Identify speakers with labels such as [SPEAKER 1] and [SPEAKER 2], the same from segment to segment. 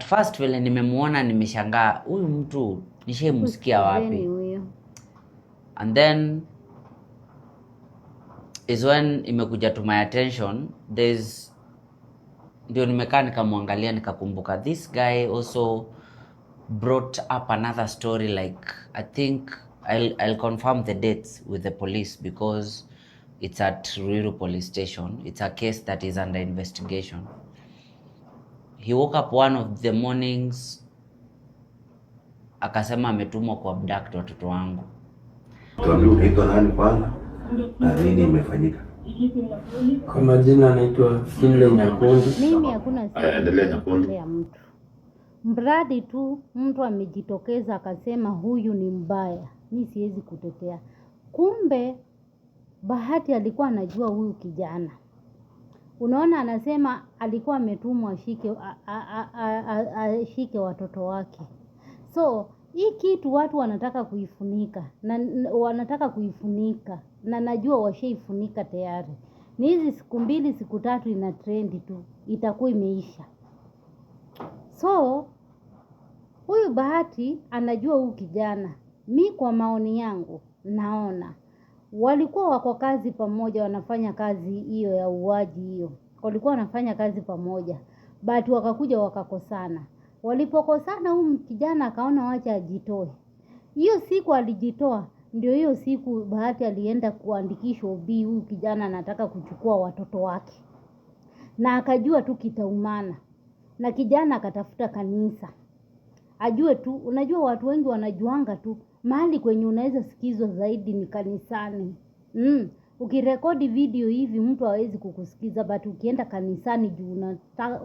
[SPEAKER 1] first vile nimemuona nimeshangaa huyu mtu nishaimsikia wapi. And then is when imekuja to my attention, ndio nimekaa nikamwangalia nikakumbuka this guy also brought up another story. Like I think I'll confirm the dates with the police because it's at Ruiru police station. It's a case that is under investigation. He woke up one of the mornings akasema ametumwa ku abduct watoto wangu.
[SPEAKER 2] Tuambie unaitwa nani kwanza na nini imefanyika?
[SPEAKER 3] Kwa majina anaitwa Finlay Nyakundi.
[SPEAKER 4] Mimi hakuna
[SPEAKER 2] endelea Nyakundi.
[SPEAKER 4] Mtu mradi tu mtu amejitokeza akasema huyu ni mbaya, mimi siwezi kutetea. Kumbe Bahati alikuwa anajua huyu kijana. Unaona, anasema alikuwa ametumwa ashike watoto wake. So hii kitu watu wanataka kuifunika na najua washaifunika tayari. Ni hizi siku 2 siku 3 ina trend tu, itakuwa imeisha. So huyu Bahati anajua huyu kijana. Mi kwa maoni yangu naona walikuwa wako kazi pamoja, wanafanya kazi hiyo ya uwaji hiyo. Walikuwa wanafanya kazi pamoja, but wakakuja wakakosana. Walipokosana huyu kijana akaona wacha ajitoe. Hiyo siku alijitoa, ndio hiyo siku Bahati alienda kuandikishwa OB, huyu kijana anataka kuchukua watoto wake. Na akajua tu kitaumana. Na kijana akatafuta kanisa. Ajue tu, unajua watu wengi wanajuanga tu mahali kwenye unaweza sikizwa zaidi ni kanisani. Ukirekodi video hivi mtu hawezi kukusikiza, but ukienda kanisani juu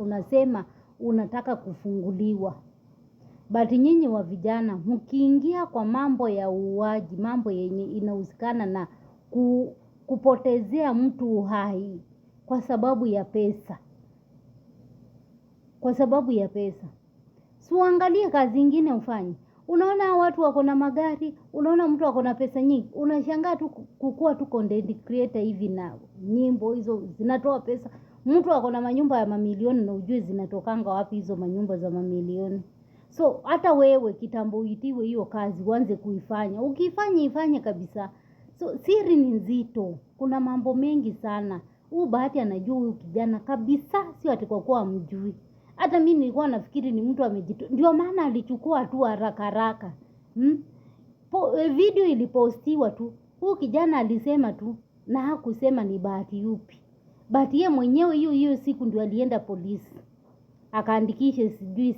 [SPEAKER 4] unasema unataka kufunguliwa. But nyinyi wa vijana mkiingia kwa mambo ya uuaji, mambo yenye inahusikana na kupotezea mtu uhai kwa sababu ya pesa. Kwa sababu ya pesa. Uangalie kazi nyingine ufanye. Unaona watu wako na magari, unaona mtu wako na pesa nyingi, unashangaa tu kukua tu content creator hivi na nyimbo hizo zinatoa pesa. Mtu wako na manyumba ya mamilioni na ujue zinatokanga wapi hizo manyumba za mamilioni. So hata wewe kitambo uitiwe hiyo kazi uanze kuifanya. Ukifanya ifanye kabisa. So siri ni nzito. Kuna mambo mengi sana. Huyu Bahati anajua huyu kijana kabisa, sio ati kwa kuwa hamjui. Hata mimi nilikuwa nafikiri ni mtu amejitoa. Ndio maana alichukua tu haraka. Video ilipostiwa tu. Huyu kijana alisema tu na hakusema ni Bahati yupi. Bahati yeye mwenyewe hiyo siku ndio alienda polisi. Akaandikisha sijui